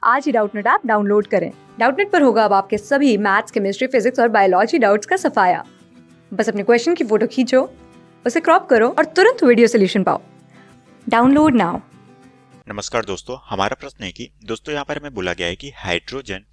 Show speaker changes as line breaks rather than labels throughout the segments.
आज ही Doubtnut app download करें। Doubtnut पर होगा अब आपके सभी मैथ्स, केमिस्ट्री, फिजिक्स और बायोलॉजी डाउट्स का सफाया। बस अपने क्वेश्चन की फोटो खींचो, उसे क्रॉप करो और तुरंत वीडियो सोल्यूशन पाओ। Download now.
नमस्कार दोस्तों, हमारा प्रश्न है कि दोस्तों यहाँ पर हमें बोला गया है कि हाइड्रोजन,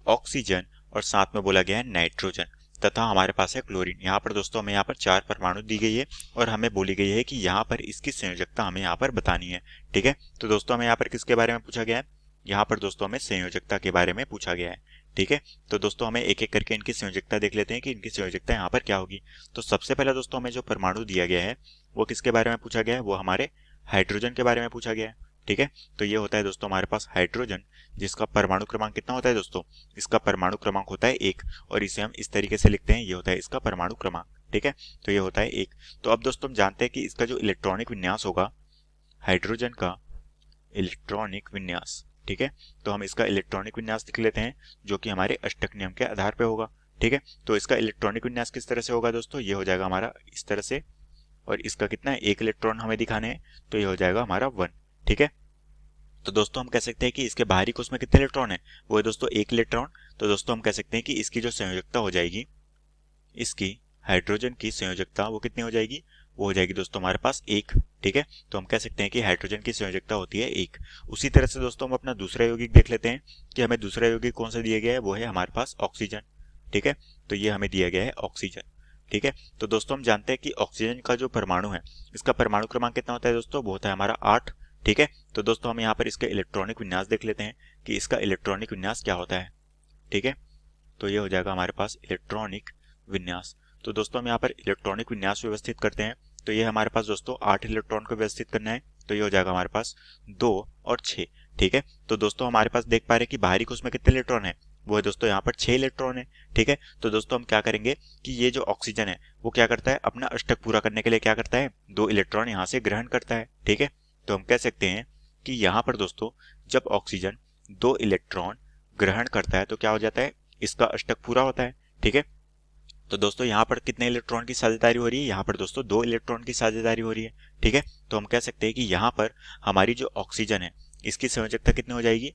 ऑक्सीजन और साथ में बोला गया है नाइट्रोजन तथा हमारे पास है क्लोरीन। यहाँ पर दोस्तों हमें यहाँ पर 4 परमाणु दी गई है और हमें बोली गई है कि यहाँ पर इसकी संयोजकता हमें यहाँ पर बतानी है। ठीक है, तो दोस्तों हमें यहाँ पर किसके बारे में पूछा गया है? यहाँ पर दोस्तों हमें संयोजकता के बारे में पूछा गया है। ठीक है, तो दोस्तों हमें एक एक करके इनकी संयोजकता देख लेते हैं कि इनकी संयोजकता यहाँ पर क्या होगी। तो सबसे पहला दोस्तों हमें जो परमाणु दिया गया है वो किसके बारे में पूछा गया है? वो हमारे हाइड्रोजन के बारे में पूछा गया है। ठीक है, तो ये होता है दोस्तों हमारे पास हाइड्रोजन, जिसका परमाणु क्रमांक कितना होता है दोस्तों? इसका परमाणु क्रमांक होता है 1 और इसे हम इस तरीके से लिखते हैं, ये होता है इसका परमाणु क्रमांक। ठीक है, तो ये होता है 1। तो अब दोस्तों हम जानते हैं कि इसका जो इलेक्ट्रॉनिक विन्यास होगा, हाइड्रोजन का इलेक्ट्रॉनिक विन्यास, ठीक है, तो हम इसका इलेक्ट्रॉनिक विन्यास लिख लेते हैं जो कि हमारे अष्टक नियम के आधार पर होगा। ठीक है, तो इसका इलेक्ट्रॉनिक विन्यास किस तरह से होगा दोस्तों? ये हो जाएगा हमारा इस तरह से, और इसका कितना है? 1 इलेक्ट्रॉन हमें दिखाने हैं, तो ये हो जाएगा हमारा 1। ठीक है, तो दोस्तों हम कह सकते हैं कि इसके बाहरी कोश में कितने इलेक्ट्रॉन है? वो है दोस्तों 1 इलेक्ट्रॉन। तो दोस्तों हम कह सकते हैं कि इसकी जो संयोजकता हो जाएगी, इसकी हाइड्रोजन की संयोजकता वो कितनी हो जाएगी? वो हो जाएगी दोस्तों हमारे पास 1। ठीक है, तो हम कह सकते हैं कि हाइड्रोजन की संयोजकता होती है 1। उसी तरह से दोस्तों हम अपना दूसरा यौगिक देख लेते हैं कि हमें दूसरा यौगिक कौन सा दिया गया है। वो है हमारे पास ऑक्सीजन। ठीक है, तो ये हमें दिया गया है ऑक्सीजन। ठीक है, तो दोस्तों हम जानते हैं कि ऑक्सीजन का जो परमाणु है, इसका परमाणु क्रमांक कितना होता है दोस्तों? वो होता है हमारा 8। ठीक है, तो दोस्तों हम यहाँ पर इसके इलेक्ट्रॉनिक विन्यास देख लेते हैं कि इसका इलेक्ट्रॉनिक विन्यास क्या होता है। ठीक है, तो ये हो जाएगा हमारे पास इलेक्ट्रॉनिक विन्यास। तो दोस्तों हम यहाँ पर इलेक्ट्रॉनिक विन्यास व्यवस्थित करते हैं, तो ये हमारे पास दोस्तों 8 इलेक्ट्रॉन को व्यवस्थित करना है, तो ये हो जाएगा हमारे पास 2 और 6। ठीक है, तो दोस्तों हमारे पास देख पा रहे हैं कि बाहरी कोश में कितने इलेक्ट्रॉन है? वो है दोस्तों यहाँ पर 6 इलेक्ट्रॉन है। ठीक है, तो दोस्तों हम क्या करेंगे कि ये जो ऑक्सीजन है वो क्या करता है? अपना अष्टक पूरा करने के लिए क्या करता है? 2 इलेक्ट्रॉन यहाँ से ग्रहण करता है। ठीक है, तो हम कह सकते हैं कि यहाँ पर दोस्तों जब ऑक्सीजन 2 इलेक्ट्रॉन ग्रहण करता है तो क्या हो जाता है? इसका अष्टक पूरा होता है। ठीक है, तो दोस्तों यहाँ पर कितने इलेक्ट्रॉन की साझेदारी हो रही है? यहाँ पर दोस्तों 2 इलेक्ट्रॉन की साझेदारी हो रही है। ठीक है, तो हम कह सकते हैं कि यहाँ पर हमारी जो ऑक्सीजन है इसकी संयोजकता कितनी हो जाएगी?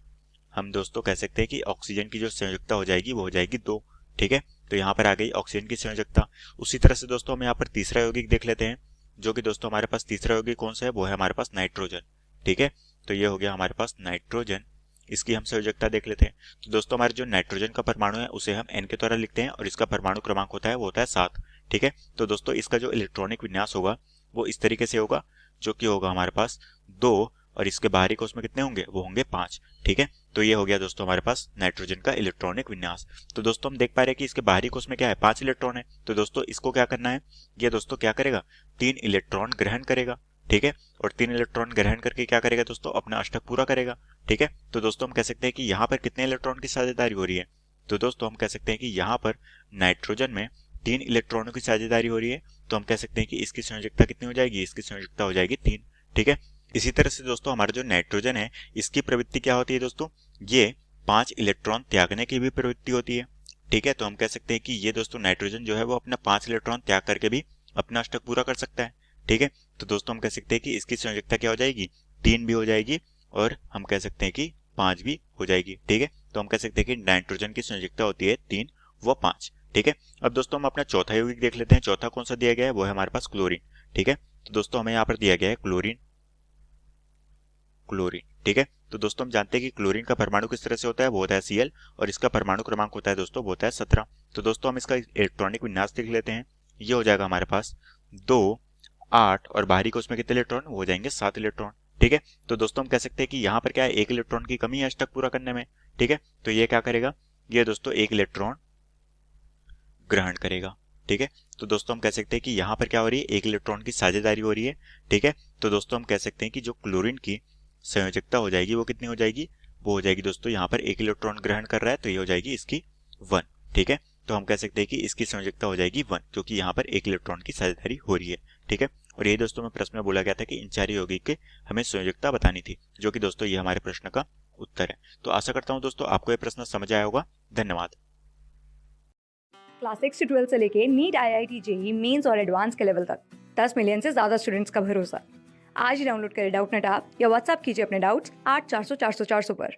हम दोस्तों कह सकते हैं कि ऑक्सीजन की जो संयोजकता हो जाएगी वो हो जाएगी 2। ठीक है, तो यहाँ पर आ गई ऑक्सीजन की संयोजकता। उसी तरह से दोस्तों हम यहाँ पर तीसरा यौगिक देख लेते हैं, जो कि दोस्तों हमारे पास तीसरा यौगिक कौन सा है? वो है हमारे पास नाइट्रोजन। ठीक है, तो ये हो गया हमारे पास नाइट्रोजन, इसकी हम संयोजकता देख लेते हैं। तो दोस्तों हमारे जो नाइट्रोजन का परमाणु है उसे हम n के द्वारा लिखते हैं और इसका परमाणु क्रमांक होता है वो होता है 7। ठीक है, तो दोस्तों इसका जो इलेक्ट्रॉनिक विन्यास होगा वो इस तरीके से होगा, जो कि होगा हमारे पास 2 और इसके बाहरी कोश में कितने होंगे? वो होंगे 5। ठीक है, तो ये हो गया दोस्तों हमारे पास नाइट्रोजन का इलेक्ट्रॉनिक विन्यास। तो दोस्तों हम देख पा रहे हैं कि इसके बाहरी कोश में क्या है? 5 इलेक्ट्रॉन है। तो दोस्तों इसको क्या करना है? ये दोस्तों क्या करेगा? 3 इलेक्ट्रॉन ग्रहण करेगा। ठीक है, और 3 इलेक्ट्रॉन ग्रहण करके क्या करेगा दोस्तों? अपना अष्टक पूरा करेगा। ठीक है, तो दोस्तों हम कह सकते हैं कि यहाँ पर कितने इलेक्ट्रॉन की साझेदारी हो रही है? तो दोस्तों हम कह सकते हैं कि यहाँ पर नाइट्रोजन में 3 इलेक्ट्रॉनों की साझेदारी हो रही है, तो हम कह सकते हैं कि इसकी संयोजकता कितनी हो जाएगी? इसकी संयोजकता हो जाएगी 3। ठीक है, इसी तरह से दोस्तों हमारा जो नाइट्रोजन है इसकी प्रवृत्ति क्या होती है दोस्तों? ये 5 इलेक्ट्रॉन त्यागने की भी प्रवृत्ति होती है। ठीक है, तो हम कह सकते हैं कि ये दोस्तों नाइट्रोजन जो है वो अपना 5 इलेक्ट्रॉन त्याग करके भी अपना अष्टक पूरा कर सकता है। ठीक है, तो दोस्तों हम कह सकते हैं कि इसकी संयोजकता क्या हो जाएगी? 3 भी हो जाएगी और हम कह सकते हैं कि 5 भी हो जाएगी। ठीक है, तो हम कह सकते हैं कि नाइट्रोजन की संयोजकता होती है 3 व 5। ठीक है, अब दोस्तों हम अपना चौथा यौगिक देख लेते हैं। चौथा कौन सा दिया गया है? वो है हमारे पास क्लोरीन। ठीक है, तो दोस्तों हमें यहाँ पर दिया गया है क्लोरीन। क्लोरीन, ठीक है, तो दोस्तों हम जानते हैं कि क्लोरीन का परमाणु किस तरह से होता है? वो होता है Cl और इसका परमाणु क्रमांक होता है दोस्तों वो होता है 17। तो दोस्तों हम इसका इलेक्ट्रॉनिक विन्यास देख लेते हैं। ये हो जाएगा हमारे पास 2, 8 और बाहरी कोश में कितने इलेक्ट्रॉन? वो हो जाएंगे 7 इलेक्ट्रॉन। ठीक है, तो दोस्तों हम कह सकते हैं कि यहाँ पर क्या है? 1 इलेक्ट्रॉन की कमी है अष्टक पूरा करने में। ठीक है, तो ये क्या करेगा? ये दोस्तों 1 इलेक्ट्रॉन ग्रहण करेगा। ठीक है, तो दोस्तों हम कह सकते हैं कि यहाँ पर क्या हो रही है? 1 इलेक्ट्रॉन की साझेदारी हो रही है। ठीक है, तो दोस्तों हम कह सकते हैं कि जो क्लोरीन की संयोजकता हो जाएगी वो कितनी हो जाएगी? वो हो जाएगी दोस्तों यहाँ पर 1 इलेक्ट्रॉन ग्रहण कर रहा है तो ये हो जाएगी इसकी 1। ठीक है, तो हम कह सकते हैं कि इसकी संयोजकता हो जाएगी 1, क्योंकि यहाँ पर 1 इलेक्ट्रॉन की साझेदारी हो रही है। ठीक है, और ये दोस्तों में प्रश्न में बोला गया था कि इन 4 यौगिक के हमें संयोजकता बतानी थी, जो कि दोस्तों ये हमारे प्रश्न का उत्तर है। तो आशा करता हूँ दोस्तों आपको ये प्रश्न समझ आया होगा। धन्यवाद।
क्लास 6 से 12 से लेके नीट, IIT, JEE मेंस और एडवांस के लेवल तक 10 मिलियन से ज्यादा स्टूडेंट्स का भरोसा। आज ही डाउनलोड करें डाउटनेट ऐप या व्हाट्सएप कीजिए अपने डाउट्स 8400 400 400 पर।